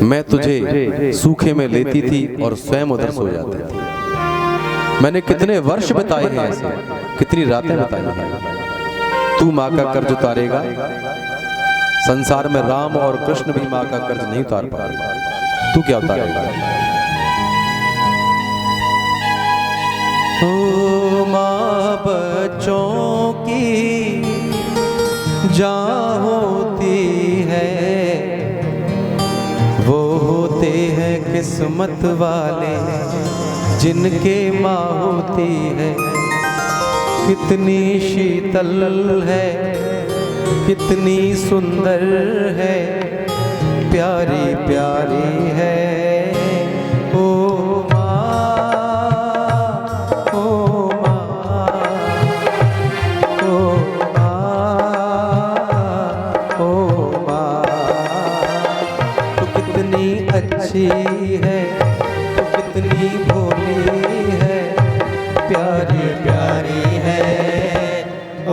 मैं तुझे सूखे में लेती थी और स्वयं उधर सो जाती थी। मैंने कितने वर्ष बिताए हैं ऐसे, कितनी रातें बिताई हैं। तू माँ का कर्ज उतारेगा? संसार में राम और कृष्ण भी माँ का कर्ज नहीं उतार पाएगा, तू क्या उतारेगा? ओ माँ बच्चों की जान होती है, वो होते हैं किस्मत वाले जिनके माँ होती है। कितनी शीतल है, कितनी सुंदर है, प्यारी प्यारी है ओ माँ, ओ माँ, ओ माँ, ओ माँ। तो कितनी अच्छी है, तो कितनी भोली है, प्यारी प्यारी है ओ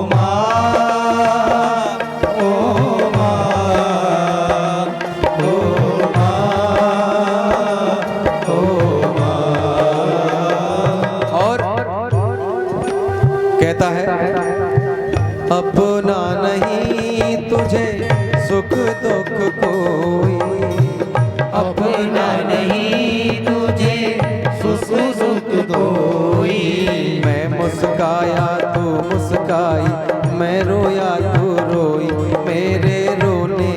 माँ। अपना नहीं तुझे सुख दुख कोई, अपना नहीं तुझे सुख दुख कोई। मैं मुस्काया तू मुस्काई, मैं रोया तू रोई। मेरे रोने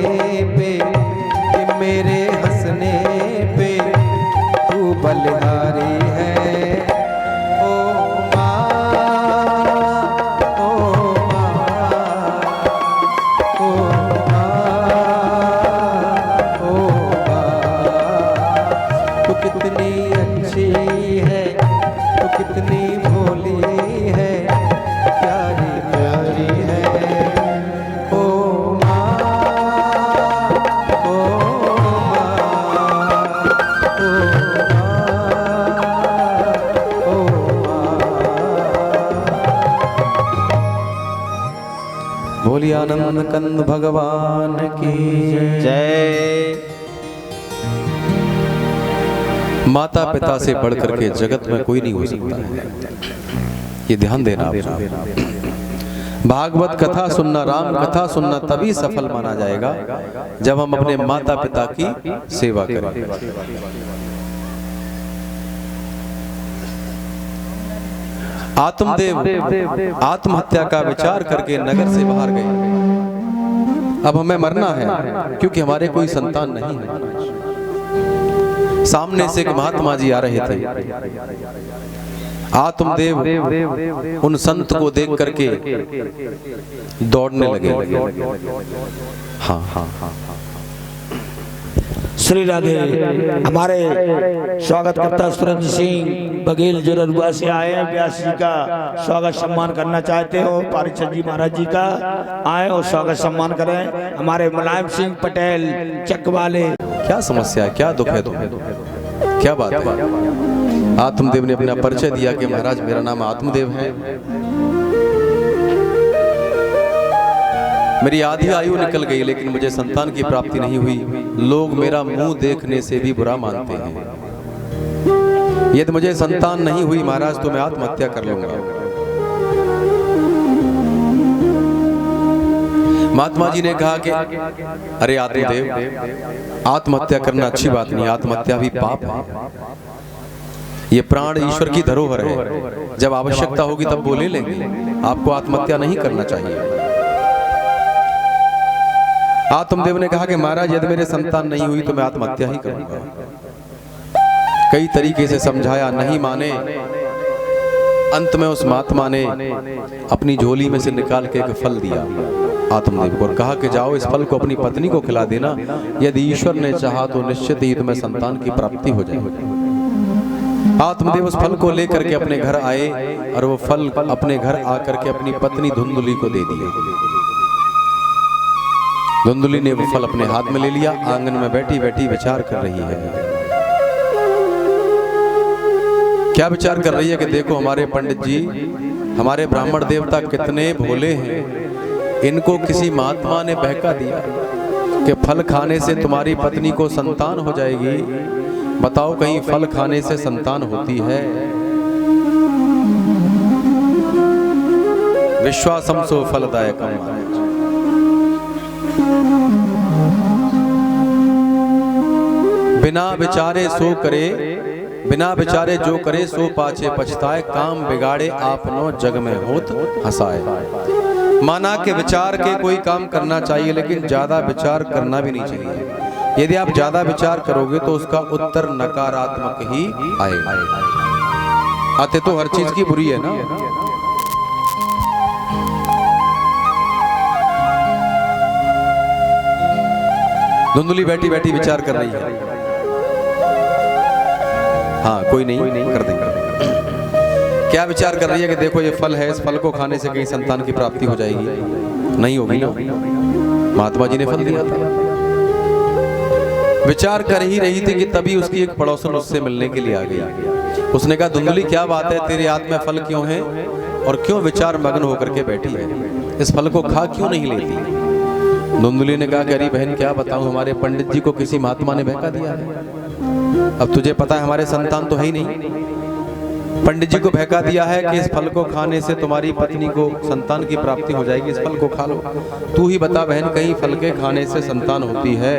पे कि मेरे हंसने पे तू बलिहारी है। बोली आनंद कंद भगवान की जय। माता पिता से बढ़कर के जगत में कोई नहीं हो सकता है, ये ध्यान देना आप। भागवत कथा सुनना, राम कथा सुनना तभी सफल माना जाएगा जब हम अपने माता पिता की सेवा करें। आत्मदेव आत्महत्या का विचार करके नगर से बाहर गए। अब हमें मरना है क्योंकि हमारे कोई संतान नहीं है। सामने से एक महात्मा जी आ रहे थे। आत्मदेव उन संत को देख करके दौड़ने लगे। हाँ हाँ हाँ श्री राधे। हमारे स्वागतकर्ता सुरेंद्र सिंह बघेल जो ररुआ से आए हैं, व्यास जी का स्वागत सम्मान करना चाहते हो। पारिचंद जी महाराज जी का आए और स्वागत सम्मान करें। हमारे मुलायम सिंह पटेल चक वाले। क्या समस्या है, क्या दुख है तुम्हें, क्या बात है? आत्मदेव ने अपना परिचय दिया कि महाराज मेरा नाम आत्मदेव है, मेरी आधी आयु निकल गई लेकिन मुझे संतान की प्राप्ति नहीं हुई। लोग मेरा मुंह देखने से भी बुरा मानते हैं। यदि मुझे संतान नहीं हुई महाराज तो मैं आत्महत्या कर लूंगा। महात्मा जी ने कहा कि अरे आत्मदेव, आत्महत्या करना अच्छी बात नहीं, आत्महत्या भी पाप है। ये प्राण ईश्वर की धरोहर है, जब आवश्यकता होगी तब वो ले लेंगे। आपको आत्महत्या नहीं करना चाहिए। आत्मदेव ने कहा कि महाराज यदि मेरे संतान नहीं हुई तो मैं आत्महत्या ही करूंगा। कई तरीके से समझाया, नहीं माने। अंत में उस महात्मा ने अपनी झोली में से निकाल के एक फल दिया आत्मदेव को और कहा कि जाओ इस फल को अपनी पत्नी को खिला देना, यदि ईश्वर ने चाहा तो निश्चित ही तुम्हें संतान की प्राप्ति हो जाएगी। आत्मदेव उस फल को लेकर के अपने घर आए और वो फल अपने घर आकर के अपनी पत्नी धुंधुली को दे दिया। धुंधुली ने वो फल अपने हाथ में ले लिया, आंगन में बैठी बैठी विचार कर रही है। क्या विचार कर रही है कि देखो हमारे पंडित जी, हमारे ब्राह्मण देवता कितने भोले हैं, इनको किसी महात्मा ने बहका दिया कि फल खाने से तुम्हारी पत्नी को संतान हो जाएगी। बताओ कहीं फल खाने से संतान होती है? विश्वासम सो फलदायकम। बिना विचारे सो करे, बिना विचारे जो करे सो पाछे पछताए। काम बिगाड़े आपनो जग में होत हंसाए। माना कि विचार के कोई काम करना चाहिए, लेकिन ज्यादा विचार करना भी नहीं चाहिए। यदि आप ज्यादा विचार करोगे तो उसका उत्तर नकारात्मक ही आएगा। आते तो हर चीज की बुरी है ना। धुंधली बैठी बैठी विचार कर रही है। हाँ कोई नहीं, कर देंगे। क्या विचार कर रही है कि देखो ये फल है, इस फल को खाने से कहीं संतान की प्राप्ति हो जाएगी। नहीं होगी ना, महात्मा जी ने फल दिया था। विचार कर ही रही थी कि तभी उसकी एक पड़ोसन उससे मिलने के लिए आ गई। उसने कहा धुंधली क्या बात है, तेरे हाथ में फल क्यों है और क्यों विचार मग्न होकर के बैठी है? इस फल को खा क्यों नहीं लेती? धुंधली ने कहा कि अरे बहन क्या बताऊं, हमारे पंडित जी को किसी महात्मा ने बहका दिया है। अब तुझे पता है हमारे संतान तो है ही नहीं। पंडित जी को बहका दिया है कि इस फल को खाने से तुम्हारी पत्नी को संतान की प्राप्ति हो जाएगी, इस फल को खा लो। तू ही बता बहन, कहीं फल के खाने से संतान होती है?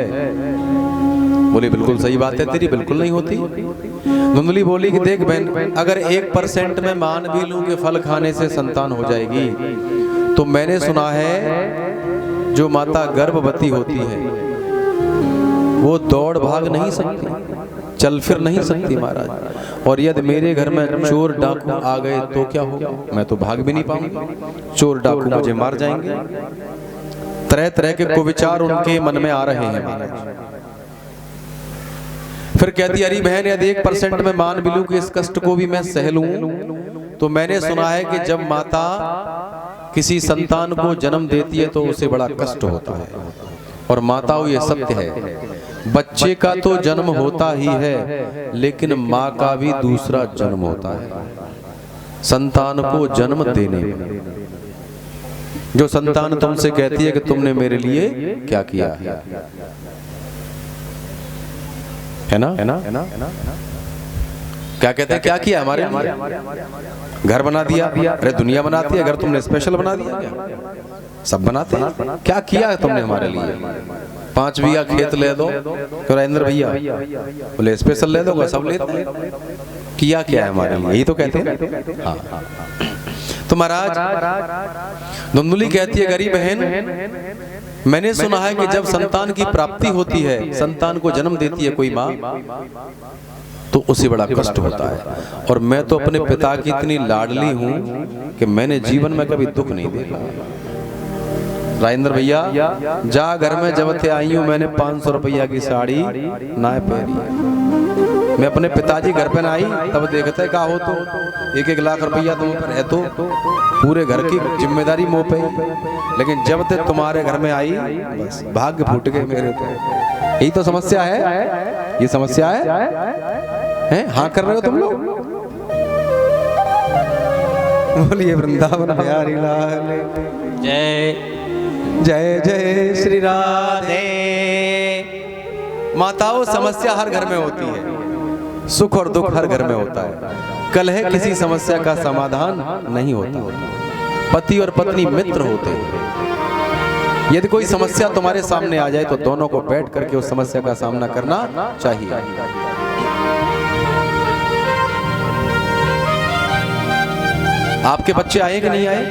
बोली बिल्कुल सही बात है तेरी, बिल्कुल नहीं होती। धुंधली बोली कि देख बहन, अगर 1% में मान भी लूं कि फल खाने से संतान हो जाएगी, तो मैंने सुना है जो माता गर्भवती होती है वो दौड़ भाग नहीं सकती, चल फिर नहीं सकती महाराज। और यदि मेरे घर में चोर डाकू आ गए तो क्या होगा? मैं तो भाग भी नहीं पाऊंगा, चोर डाकू मुझे मार जाएंगे। तरह तरह के कुविचार उनके मन में आ रहे हैं महाराज। फिर कहती अरे बहन, यदि 1% में मान भी लूं कि इस कष्ट को भी मैं सह लूं, तो मैंने सुना है कि जब माता किसी संतान को जन्म देती है तो उसे बड़ा कष्ट होता है। और माताओं ये सत्य है, बच्चे का तो जन्म होता ही है, लेकिन माँ का भी दूसरा जन्म होता है। संतान को जन्म देने में जो संतान तुमसे कहती है कि तुमने मेरे लिए क्या किया है ना, क्या कहते हैं क्या किया हमारे लिए? घर बना दिया, अरे दुनिया बनाती है, घर तुमने स्पेशल बना दिया क्या? सब बनाते हैं। क्या किया है तुमने हमारे लिए? 5 बीघा खेत ले दो तो राजेंद्र भैया बोले स्पेशल ले दो, सब लेते हैं। किया क्या है हमारे लिए? यही तो कहते हैं। हाँ तो महाराज धुंधली कहती है गरीब बहन, मैंने सुना है कि जब संतान की प्राप्ति होती है, संतान को जन्म देती है कोई माँ, तो उसे बड़ा कष्ट होता है। और मैं तो अपने पिता की इतनी लाडली हूं कि मैंने जीवन में कभी दुख नहीं देखा। राजेंद्र भैया जा घर में जब थे आई हूं, मैंने 500 रुपया की साड़ी ना पहनी। मैं अपने पिताजी घर पे ना आई तब देखते का हो तो 1-1 लाख रुपया तुम पर है, तो पूरे घर की जिम्मेदारी मुंह पे। लेकिन जब तक तुम्हारे घर में आई बस भाग्य फूट गए मेरे तो। यही तो समस्या है, ये समस्या है। हाँ कर रहे हो तुम लोग? बोलिए वृंदावन बिहारी लाल जय जय जय श्री राधे। माताओं समस्या हर घर में होती है, सुख और दुख हर घर में होता है। कलह किसी समस्या का समाधान नहीं होता। पति और पत्नी मित्र होते हैं। यदि कोई समस्या तुम्हारे सामने आ जाए तो दोनों को बैठ करके उस समस्या का सामना करना चाहिए। आपके बच्चे आए कि नहीं आए?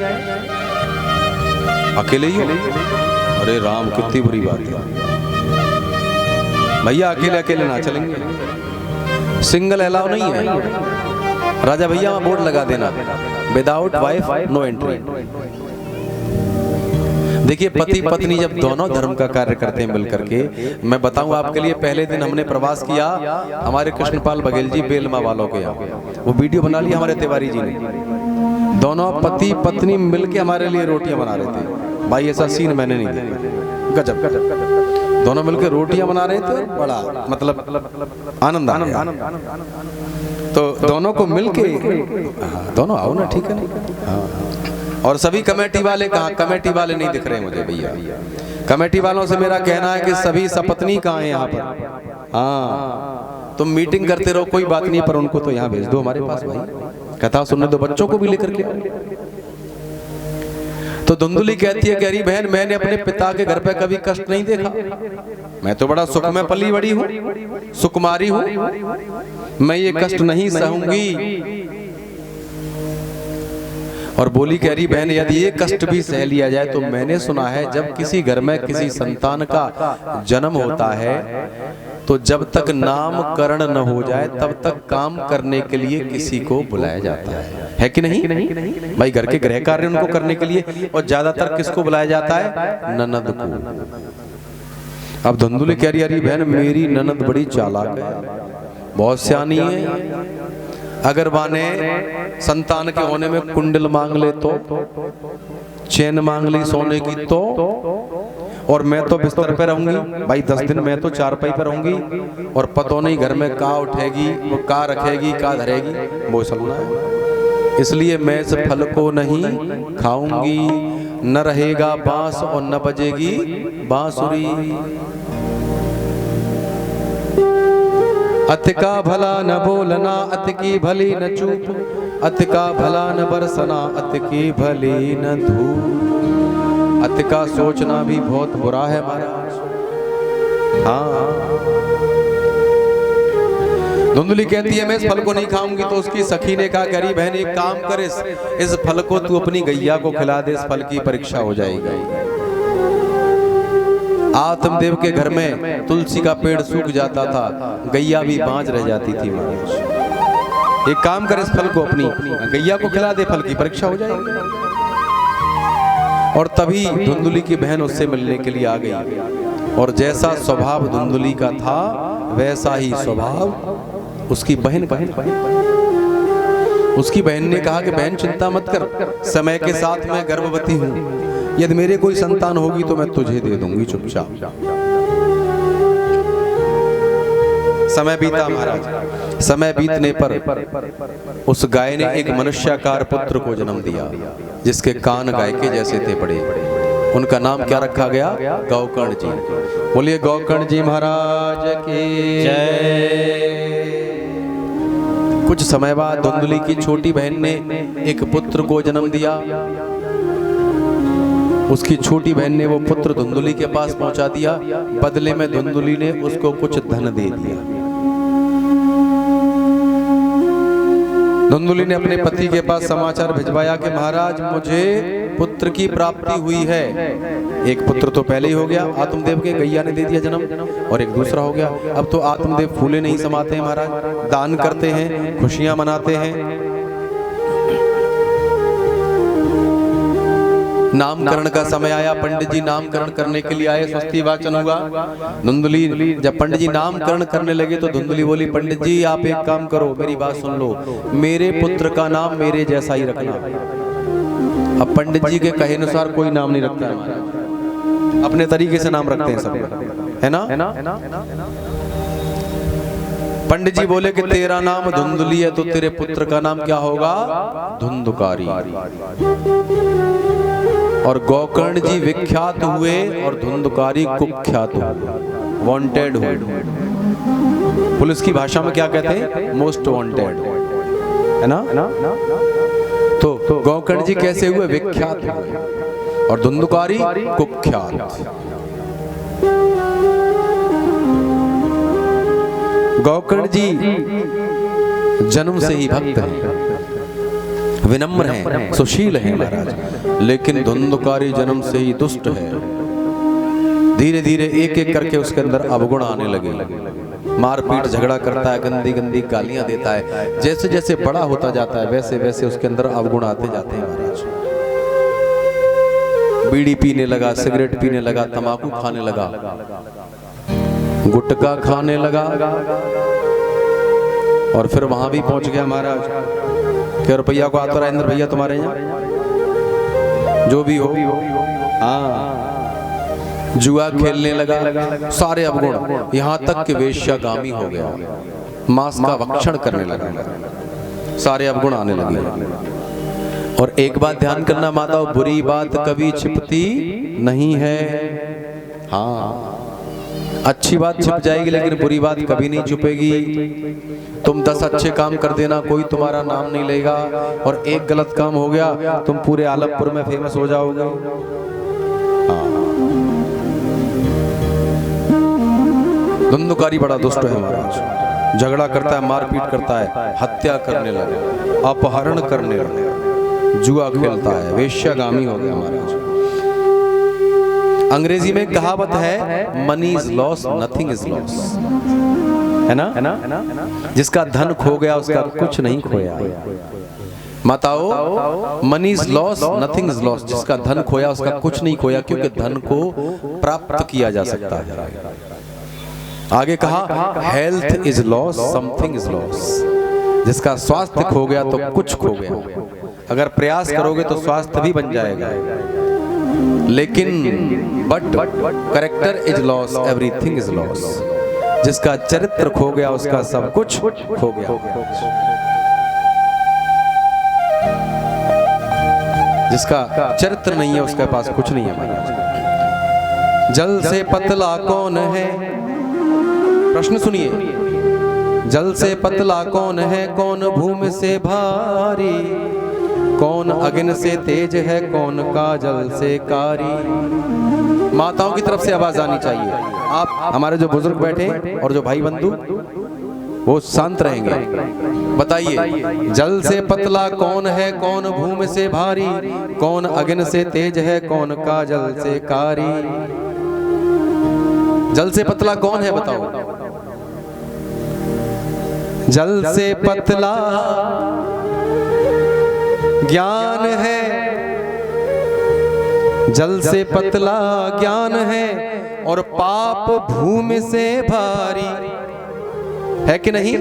अकेले ही हो? अरे राम कितनी बुरी बात है भैया, अकेले अकेले ना चलेंगे। सिंगल अलाउ नहीं है। राजा भैया वहां बोर्ड लगा देना, विदाउट वाइफ नो एंट्री। देखिए पति पत्नी जब दोनों धर्म का कार्य करते हैं मिलकर के, मैं बताऊं आपके लिए, पहले दिन हमने प्रवास किया हमारे कृष्णपाल बघेल जी बेलमा वालों के यहाँ, वो वीडियो बना लिया हमारे तिवारी जी ने। दोनों पति पत्नी मिलके हमारे लिए रोटियां बना रहे थे। भाई ऐसा सीन मैंने नहीं देखा, गजब गजब। दोनों मिलके रोटियां बना रहे थे, बड़ा मतलब आनंद आनंद। तो दोनों को मिलके दोनों आओ ना, ठीक है ना। और सभी कमेटी वाले कहाँ? कमेटी वाले नहीं दिख रहे मुझे भैया। कमेटी वालों से मेरा कहना है कि सभी सपत्नी कहाँ हैं यहाँ पर? हाँ, तुम मीटिंग करते रहो, कोई बात नहीं, पर उनको तो यहाँ भेज दो हमारे पास भाई, कथा सुनने दो, बच्चों को भी लेकर के आओ। तो धुंधुली कहती है कि अरे बहन, मैंने अपने पिता के घर पे कभी कष्ट नहीं देखा, मैं तो बड़ा सुख में पली बड़ी हूँ, सुकुमारी हूँ, मैं ये कष्ट नहीं सहूंगी। और बोली कह रही बहन, यदि ये कष्ट भी सह लिया जाए तो मैंने सुना है जब किसी घर में किसी संतान का जन्म होता है तो जब तक नामकरण न हो जाए तब तक काम करने के लिए किसी को बुलाया जाता है कि नहीं? भाई घर के गृह कार्य उनको करने के लिए, और ज्यादातर किसको बुलाया जाता है? ननद को। अब धुंधुली कह रही अरे बहन, मेरी ननद बड़ी चालाक है, बहुत सियानी है, अगर माने संतान के होने में कुंडल मांग ले तो, चैन मांग ली सोने की तो, और मैं तो बिस्तर पे रहूंगी भाई 10 दिन, मैं तो चारपाई पे रहूंगी, और पतो नहीं घर में का उठेगी, वो का रखेगी, का धरेगी, वो चलना है। इसलिए मैं इस फल को नहीं खाऊंगी, न रहेगा बांस और न बजेगी बांसुरी। अति का भला न बोलना, अति की भली न चूप, अति का भला न बरसना, अति की भली न धूप। अति का सोचना भी बहुत बुरा है महाराज। हाँ, धुंधुली कहती है मैं इस फल को नहीं खाऊंगी, तो उसकी सखी ने कहा गरीब बहन एक काम कर, इस फल को तू अपनी गैया को खिला दे, इस फल की परीक्षा हो जाएगी। आत्मदेव के घर में तुलसी का पेड़ सूख जाता था, गैया भी बांझ रह जाती थी महाराज। एक काम कर, इस फल को अपनी गैया को खिला दे, फल की परीक्षा हो जाएगी। और तभी धुंधुली की बहन उससे मिलने के लिए आ गई, और जैसा स्वभाव धुंधुली का था वैसा ही स्वभाव उसकी बहन का। उसकी बहन ने कहा कि बहन चिंता मत कर, समय के साथ मैं गर्भवती हूँ, यदि मेरे कोई संतान होगी तो मैं तुझे दे दूंगी चुपचाप। समय बीता महाराज, समय बीतने पर उस गाय ने एक मनुष्याकार पुत्र को जन्म दिया, जिसके कान गाय के जैसे थे बड़े। उनका नाम क्या रखा गया? गौकर्ण जी। बोलिए गौकर्ण जी महाराज की जय। कुछ समय बाद धुंधुली की छोटी बहन ने एक पुत्र को जन्म दिया। उसकी छोटी बहन ने वो पुत्र धुंधुली के पास पहुंचा दिया, बदले में धुंधुली ने उसको कुछ धन दे दिया। धुंधुली ने अपने पति के पास समाचार भिजवाया कि महाराज मुझे पुत्र की प्राप्ति हुई है। एक पुत्र तो पहले ही हो गया, आत्मदेव के गैया ने दे दिया जन्म, और एक दूसरा हो गया। अब तो आत्मदेव फूले नहीं समाते हैं महाराज, दान करते हैं, खुशियां मनाते हैं। नामकरण का समय आया, पंडित जी नामकरण करने के लिए आए, स्वस्ति वाचन हुआ। धुंधुली जब पंडित जी नामकरण करने लगे तो धुंधुली बोली पंडित जी आप एक काम करो, मेरी बात सुन लो, मेरे पुत्र का नाम मेरे जैसा ही रखना। अब पंडित जी के कहे अनुसार कोई नाम नहीं रखता है, अपने तरीके से नाम रखते हैं सब, है ना? पंडित जी बोले कि तेरा नाम धुंधुली है तो तेरे पुत्र का नाम क्या होगा? धुंधुकारी। और गौकर्ण जी विख्यात हुए और धुंधुकारी कुख्यात हुए, वांटेड हुए। पुलिस की भाषा में क्या कहते हैं? मोस्ट वांटेड, है ना? तो गौकर्ण जी कैसे हुए? विख्यात हुए, और धुंधुकारी कुख्यात। गौकर्ण जी जन्म से ही भक्त हैं, विनम्र हैं, सुशील हैं महाराज, लेकिन धुंधुकारी जन्म से ही दुष्ट है। धीरे धीरे एक एक करके उसके अंदर अवगुण आने लगे, मारपीट झगड़ा करता है, गंदी गंदी गालियां देता है। जैसे जैसे बड़ा होता जाता है वैसे वैसे उसके अंदर अवगुण आते जाते हैं महाराज। बीड़ी पीने लगा, सिगरेट पीने लगा, तंबाकू खाने लगा, गुटखा खाने लगा, और फिर वहां भी पहुंच गया महाराज। क्या रुपया को आता रहा इंद्र भैया तुम्हारे यहाँ जो भी हो, हाँ, जुआ खेलने लगा, सारे अवगुण, यहाँ तक कि वेश्यागामी हो गया, मांस का भक्षण करने लगा, सारे अवगुण आने लगे। और एक बात ध्यान करना माता, बुरी बात कभी छिपती नहीं है। हाँ, अच्छी बात छिप जाएगी लेकिन बुरी बात कभी नहीं छुपेगी। तुम 10 अच्छे काम कर देना, कोई तुम्हारा नाम नहीं लेगा, और एक गलत काम हो गया तुम पूरे आलमपुर में फेमस हो जाओगे। हाँ। धुंधुकारी बड़ा दुष्ट है महाराज, झगड़ा करता है, मारपीट करता है, हत्या करने लगे, अपहरण करने लगे, जुआ खेलता है, वेश्यागामी हो गया महाराज। अंग्रेजी में कहावत है, money is loss nothing is loss, है ना? जिसका धन खो गया उसका कुछ नहीं खोया। माताओं, money is loss nothing is loss, जिसका धन खोया उसका कुछ नहीं खोया, क्योंकि धन को प्राप्त किया जा सकता है। आगे कहा, health is loss something is loss, जिसका स्वास्थ्य खो गया तो कुछ खो गया। अगर प्रयास करोगे तो स्वास्थ्य भी बन जाएगा, लेकिन but character is loss everything is loss, जिसका चरित्र खो गया उसका सब कुछ खो गया। जिसका चरित्र नहीं है उसके पास कुछ नहीं है महाराज। जल से पतला कौन है, प्रश्न सुनिए, जल से पतला कौन है, कौन भूमि से भारी, कौन अग्नि से तेज है, कौन काजल से कारी। माताओं की तरफ से आवाज आनी चाहिए। आप हमारे जो बुजुर्ग बैठे और जो भाई बंधु वो शांत रहेंगे। बताइए, जल से पतला कौन है, कौन भूमि से भारी, कौन अग्नि से तेज है, कौन काजल से कारी। जल से पतला कौन है बताओ? जल से पतला ज्ञान है, जल से पतला ज्ञान है, और पाप भूमि से भारी है कि नहीं?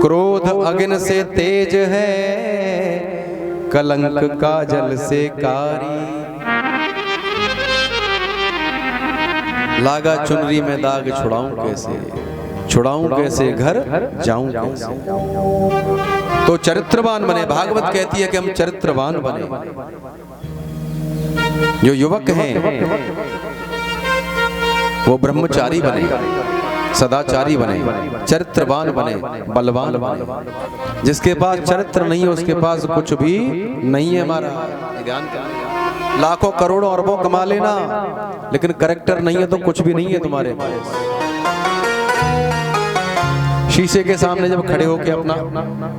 क्रोध अग्नि से तेज है, कलंक काजल से कारी। लागा चुनरी में दाग छुड़ाऊं कैसे, छुड़ाऊं कैसे, घर जाऊं कैसे। तो चरित्रवान बने। भागवत कहती है कि हम चरित्रवान बने। जो युवक हैं वो ब्रह्मचारी बने, सदाचारी बने, चरित्रवान बने, बलवान बने। जिसके पास चरित्र नहीं है उसके पास कुछ भी नहीं है। हमारा ध्यान, लाखों करोड़ों अरबों कमा लेना, लेकिन कैरेक्टर नहीं है तो कुछ भी नहीं है तुम्हारे पास। शीशे के सामने जब खड़े होकर अपना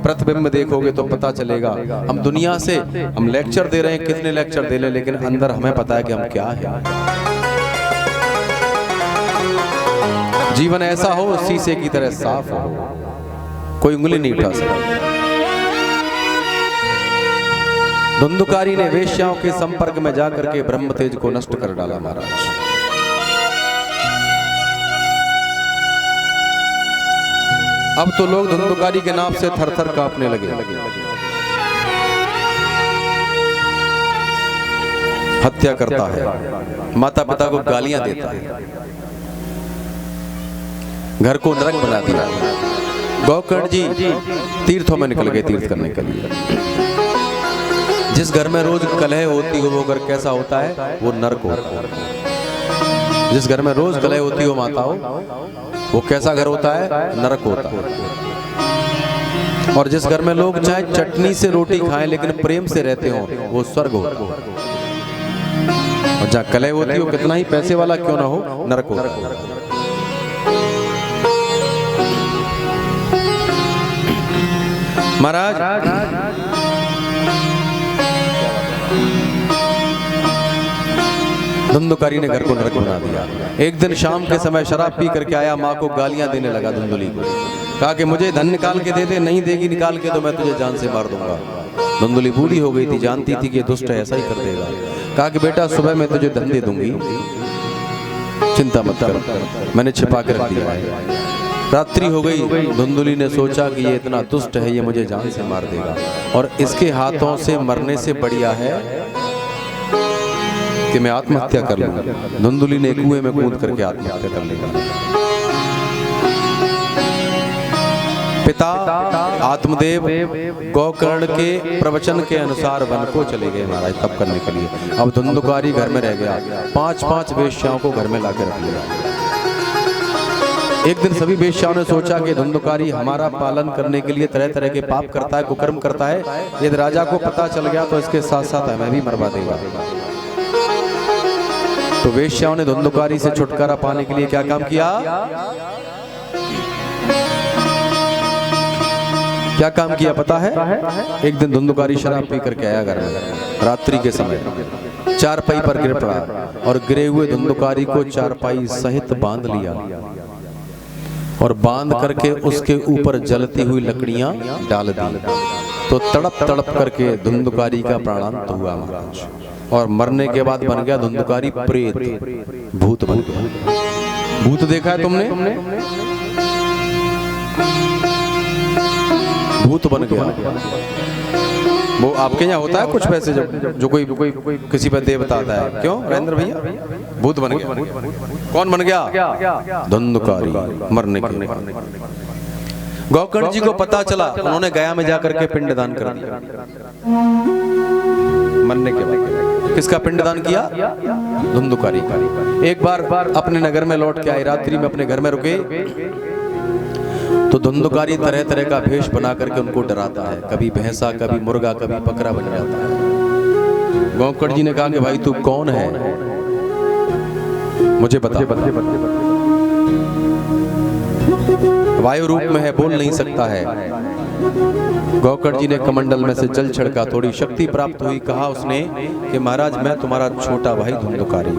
प्रतिबिंब देखोगे तो पता चलेगा। हम दुनिया से हम लेक्चर दे रहे हैं, कितने लेक्चर दे रहे, लेकिन अंदर हमें पता है कि हम क्या है। जीवन ऐसा हो शीशे की तरह साफ हो, कोई उंगली नहीं उठा सकता। धुंधुकारी ने वेश्याओं के संपर्क में जाकर के ब्रह्म तेज को नष्ट कर डाला महाराज। अब तो लोग धुंधुकारी के नाम से थर थर कांपने लगे। हत्या करता है, माता पिता को गालियां देता है, घर को नरक बना दिया। गौकर्ण जी तीर्थों में निकल गए तीर्थ करने के लिए। जिस घर में रोज कलह होती हो वो घर कैसा होता है? वो नरक होता है। जिस घर में रोज कलह होती हो माताओं, वो कैसा घर होता है? नरक होता है। और जिस घर में लोग चाहे चटनी से रोटी खाएं लेकिन प्रेम से रहते हो, वो स्वर्ग होता है। और जहाँ कलह होती हो, कितना ही पैसे वाला क्यों ना हो, नरक होता है। महाराज धुंधुकारी ने घर को नरक बना दिया। एक दिन शाम के समय शराब पी करके आया, माँ को गालियां देने लगा धुंधुली को। कहा कि मुझे धन निकाल के दे दे, नहीं देगी निकाल के तो मैं तुझे जान से मार दूंगा। धुंधुली बूढ़ी हो गई थी, जानती थी कि दुष्ट ऐसा ही कर देगा। कहा कि बेटा सुबह मैं तुझे धन दे दूंगी, चिंता मत कर, मैंने छिपा के रख दिया है। रात्रि हो गई, धुंधुली ने सोचा कि ये इतना दुष्ट है, ये मुझे जान से मार देगा, और इसके हाथों से मरने से बढ़िया है कि मैं आत्महत्या कर लूंगा। धुंधुली ने कुएं में कूद करके आत्महत्या कर लेगा। पिता आत्मदेव गौकर्ण के प्रवचन के अनुसार वन को चले गए महाराज तप करने के लिए। अब धुंधुकारी घर में रह गया, 5-5 वेश्याओं को घर में लाकर रख लिया। एक दिन सभी वेश्याओं ने सोचा कि धुंधुकारी हमारा पालन करने के लिए तरह तरह के पाप करता है, कुकर्म करता है, यदि राजा को पता चल गया तो इसके साथ साथ हमें भी मरवा देगा। तो वेश्याओं ने धुंधुकारी से छुटकारा पाने के लिए क्या काम किया? क्या काम किया पता है? एक दिन धुंधुकारी शराब पी करके आया घर में रात्रि के समय, चारपाई पर गिर पड़ा और गिरे हुए धुंधुकारी को चारपाई सहित बांध लिया और बांध करके उसके ऊपर जलती हुई लकड़ियां डाल दी। तो तड़प तड़प करके धुंधुकारी का प्राणांत हुआ महाराज, और मरने के बाद बन गया धुंधुकारी प्रेत, भूत बन गया। भूत देखा है तुमने? भूत बन गया। वो आपके यहाँ होता है कुछ वैसे जो कोई किसी पर देवता आता है? क्यों राजेंद्र भैया? भूत बन गया। कौन बन गया? धुंधुकारी मरने के। गौकर्ण जी को पता चला, उन्होंने गया में जाकर के पिंडदान कर दिया मरने के बाद। किसका पिंडदान किया? धुंधुकारी का। एक बार अपने नगर में लौट के आए, रात्रि में अपने घर में रुके, तो धुंधुकारी तरह तरह का भेष बना करके उनको डराता है, कभी भैंसा, कभी मुर्गा, कभी बकरा बन जाता है। गौकर्ण जी ने कहा कि भाई तू कौन है, मुझे बता। वायु रूप में है, बोल नहीं सकता है। गौकर्ण जी ने कमंडल में से जल छिड़का, थोड़ी शक्ति प्राप्त हुई। कहा उसने कि महाराज मैं तुम्हारा छोटा भाई धुंधुकारी,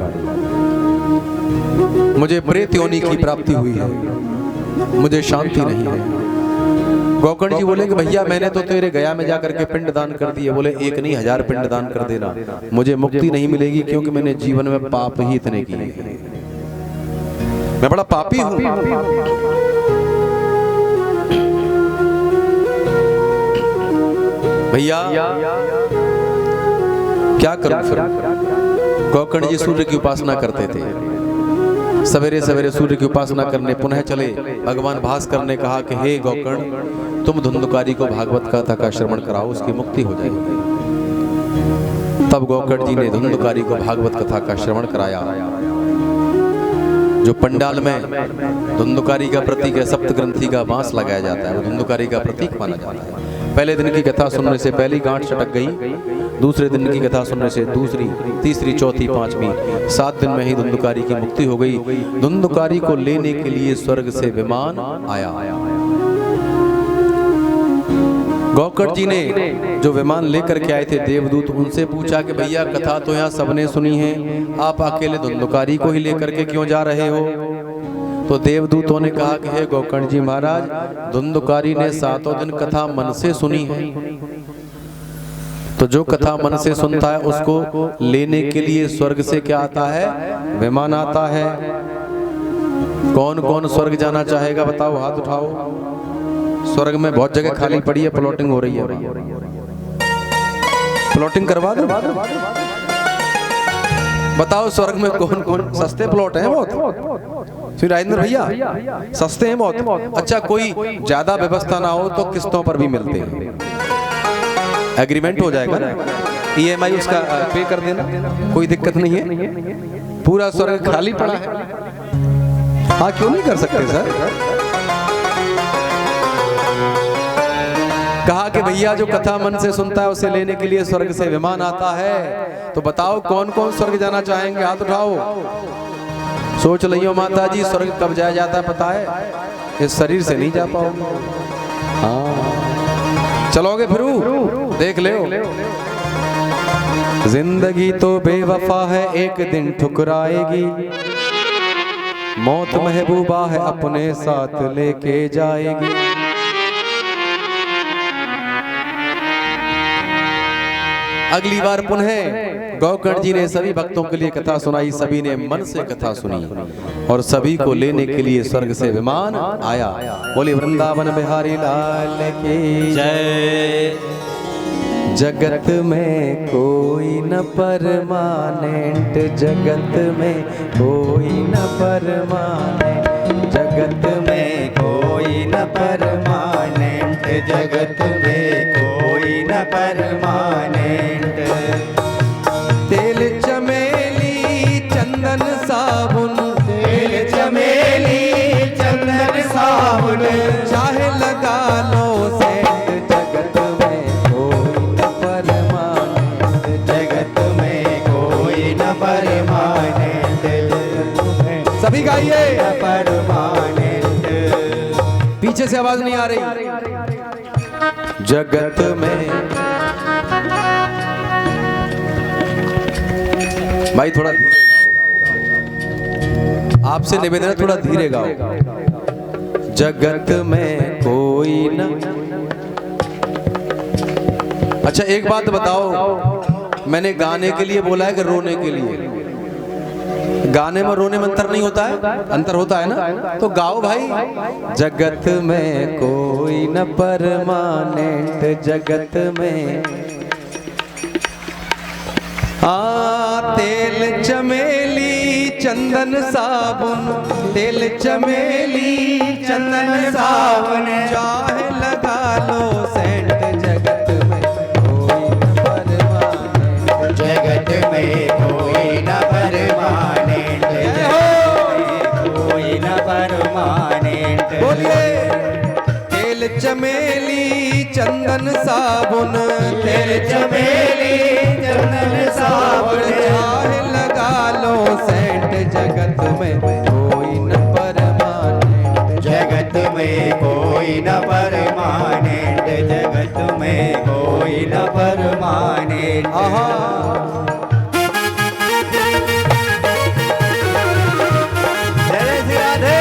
मुझे प्रेत योनि की प्राप्ति हुई है, मुझे शांति नहीं है। गौकर्ण जी बोले कि भैया मैंने तो तेरे गया में जाकर के पिंड दान कर दिए। बोले एक नहीं 1000 पिंड दान कर देना, मुझे मुक्ति नहीं मिलेगी, क्योंकि मैंने जीवन में पाप ही इतने किए, मैं बड़ा पापी हूं। भैया क्या करूं फिर? गौकर्ण जी सूर्य की उपासना करते थे। सवेरे सवेरे सूर्य की उपासना करने पुनः चले। भगवान भास्कर ने कहा कि हे गौकर्ण, तुम धुंधुकारी को भागवत कथा का श्रवण कराओ, उसकी मुक्ति हो जाएगी। तब गौकर्ण जी ने धुंधुकारी को भागवत कथा का श्रवण कराया। जो पंडाल में धुंधुकारी का प्रतीक है, सप्त ग्रंथि का बांस लगाया जाता है, वो धुंधुकारी का प्रतीक माना जाता है। पहले दिन की कथा सुनने से पहली गांठ चटक गई, दूसरे दिन की कथा सुनने से दूसरी, तीसरी, चौथी, पांचवी, 7 दिन में ही धुंधुकारी की मुक्ति हो गई। धुंधुकारी को लेने के लिए स्वर्ग से विमान आया। गौकर्ण जी ने जो विमान लेकर के आए थे देवदूत, उनसे पूछा कि भैया कथा तो यहाँ सबने सुनी है, आप अकेले धुंधुकारी को ही लेकर के क्यों जा रहे हो? तो देवदूतों ने कहा कि हे गौकर्ण जी महाराज, धुंधुकारी ने 7 दिन कथा मन से सुनी है, तो जो कथा मन से सुनता है उसको लेने के लिए स्वर्ग से क्या आता है? विमान आता है। कौन कौन स्वर्ग जाना चाहेगा बताओ, हाथ उठाओ। स्वर्ग में बहुत जगह खाली पड़ी है, प्लॉटिंग हो रही है, प्लॉटिंग करवा दो। बताओ स्वर्ग में कौन कौन? सस्ते प्लॉट हैं बहुत श्री राजेंद्र भैया, सस्ते हैं बहुत। अच्छा कोई ज्यादा व्यवस्था ना हो तो किस्तों पर भी मिलते हैं, एग्रीमेंट हो जाएगा ना, EMI उसका पे कर देना, कोई दिक्कत नहीं है। पूरा स्वर्ग खाली पड़ा है। हाँ क्यों नहीं कर सकते सर? कहा कि भैया जो कथा मन से सुनता है उसे लेने के लिए स्वर्ग से विमान आता है। तो बताओ कौन कौन स्वर्ग जाना चाहेंगे, हाथ उठाओ। सोच लियो माता जी, स्वर्ग कब जाया जाता है पता है? इस शरीर से नहीं जा पाओगे। हाँ चलोगे फिर देख ले। जिंदगी तो बेवफा है, एक दिन ठुकराएगी, मौत महबूबा है अपने साथ लेके जाएगी। अगली बार पुनः गौकर्ण जी ने सभी भक्तों के लिए कथा सुनाई, सभी ने मन से कथा सुनी और सभी को लेने के लिए स्वर्ग से विमान आया। बोले वृंदावन बिहारी लाल की जय। जगत में कोई न परमानेंट, जगत में कोई न परमानेंट, जगत में कोई न परमानेंट, जगत में कोई न परमानेंट। तेल चमेली चंदन साबुन, तेल चमेली चंदन साबुन, चाहे लगा लो सेंट, जगत में कोई न परमानेंट। जगत में कोई न परमानेंट। सभी गाइए। परमानेंट। पीछे से आवाज नहीं आ रही। जगत में भाई थोड़ा धीरे गाओ, आपसे निवेदन है थोड़ा धीरे गाओ। जगत में कोई न। अच्छा एक बात बताओ, मैंने गाने के लिए बोला है कि रोने के लिए? गाने में रोने में अंतर नहीं होता है? अंतर होता है ना? तो गाओ भाई। जगत में कोई न परमानेंट, जगत में तेल चमेली चंदन साबुन, तेल चमेली चंदन साबुन, चाहे लगा लो सेंट, जगत में कोई न परमानेंट। जगत में कोई न परमानेंट। कोई न परमानेंट। बोलिए। तेल चमेली चंदन साबुन, तेल चमेली चंदन साबुन, चाहे लगा लो सेंट, जगत में कोई न परमानेंट। जगत में कोई न परमानेंट। जगत में कोई न परमानेंट। आहा। जय श्री राधे।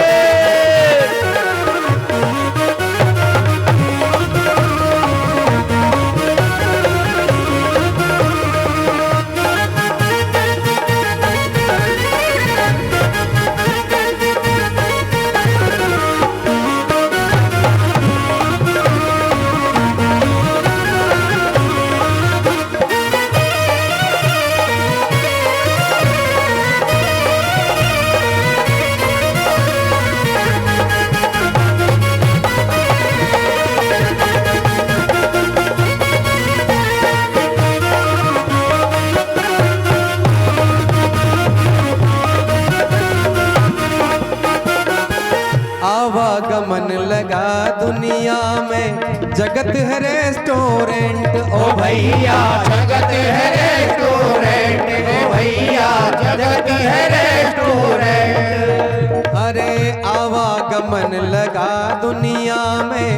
आवागमन लगा दुनिया में, जगत है रेस्टोरेंट। ओ भैया जगत है रेस्टोरेंट। ओ भैया जगत है रेस्टोरेंट। अरे आवागमन लगा दुनिया में,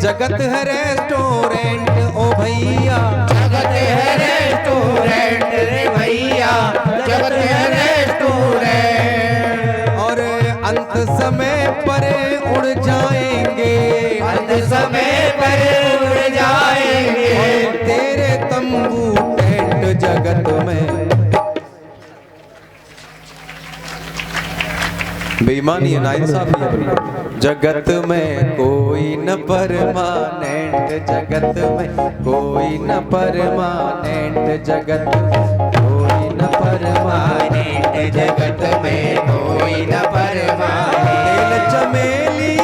जगत है रेस्टोरेंट। ओ भैया जगत है रेस्टोरेंट। रे भैया जगत है रेस्टोरेंट। और अंत समय पर उड़ जाएंगे, अंत समय पर उड़ जाएंगे। तेरे तंबू टेंट, जगत में। बेईमानी है, नाइंसाफी है बिल्कुल। जगत में कोई न परमानेंट, जगत में कोई न परमानेंट, जगत में कोई न परमानेंट। जगत में कोई न परमानेंट। तेल चमेली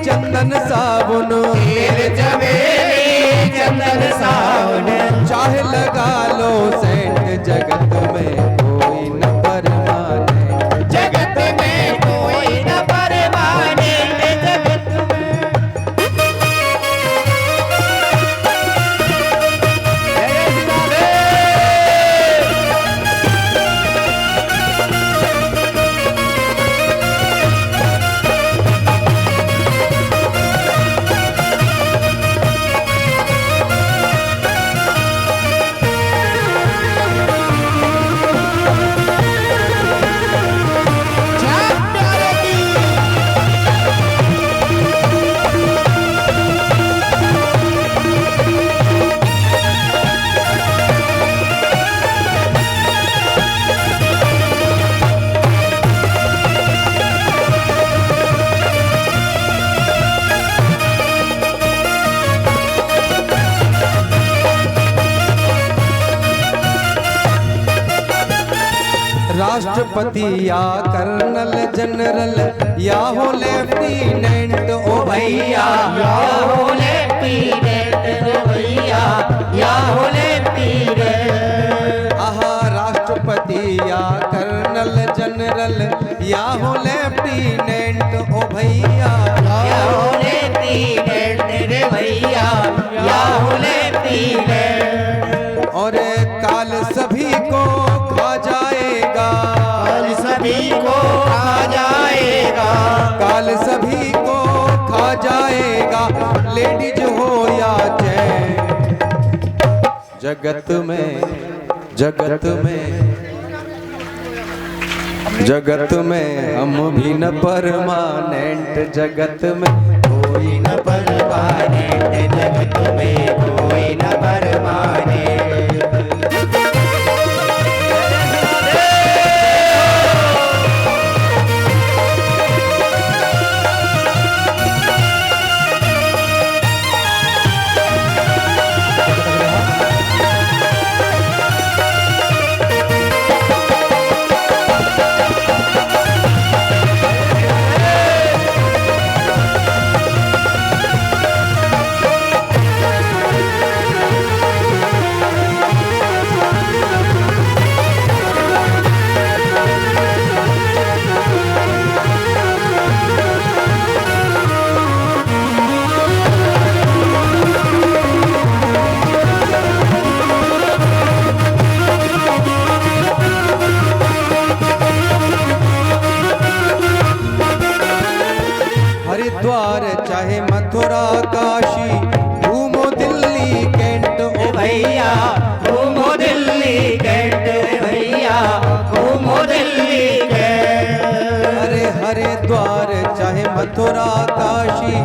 चंदन साबुन, तेल चमेली चंदन साबुन, चाहे लगा लो सेंट, जगत में कोई न परमानेंट। जगत में कोई न परमानेंट। जगत में। जय श्री राधे। राष्ट्रपति या कर्नल जनरल या हो लेफ्टिनेंट। ओ भैया या हो लेफ्टिनेंट। या हो लेफ्टिनेंट ओ भैया, या हो लेफ्टिनेंट रे भैया, या हो लेफ्टिनेंट। और काल सभी को खा जाएगा, काल सभी को खा जाएगा, काल सभी को खा जाएगा, लेडीज हो या जेंट। जगत में जगत में जगत में हम भी न परमानेंट, जगत में कोई न परमानेंट, जगत में कोई न परमानेंट। हरिद्वार चाहे मथुरा काशी, घूमो दिल्ली कैंट ओ भैया, घूमो दिल्ली कैंट भैया, घूमो दिल्ली कैंट। अरे हरिद्वार चाहे मथुरा काशी,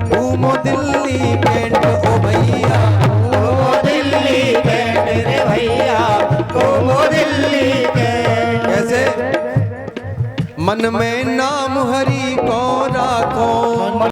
घूमो दिल्ली कैंट ओ भैया, घूमो दिल्ली कैंट रे भैया, घूमो दिल्ली कैंट। कैसे? मन में नाम हरि को राखो,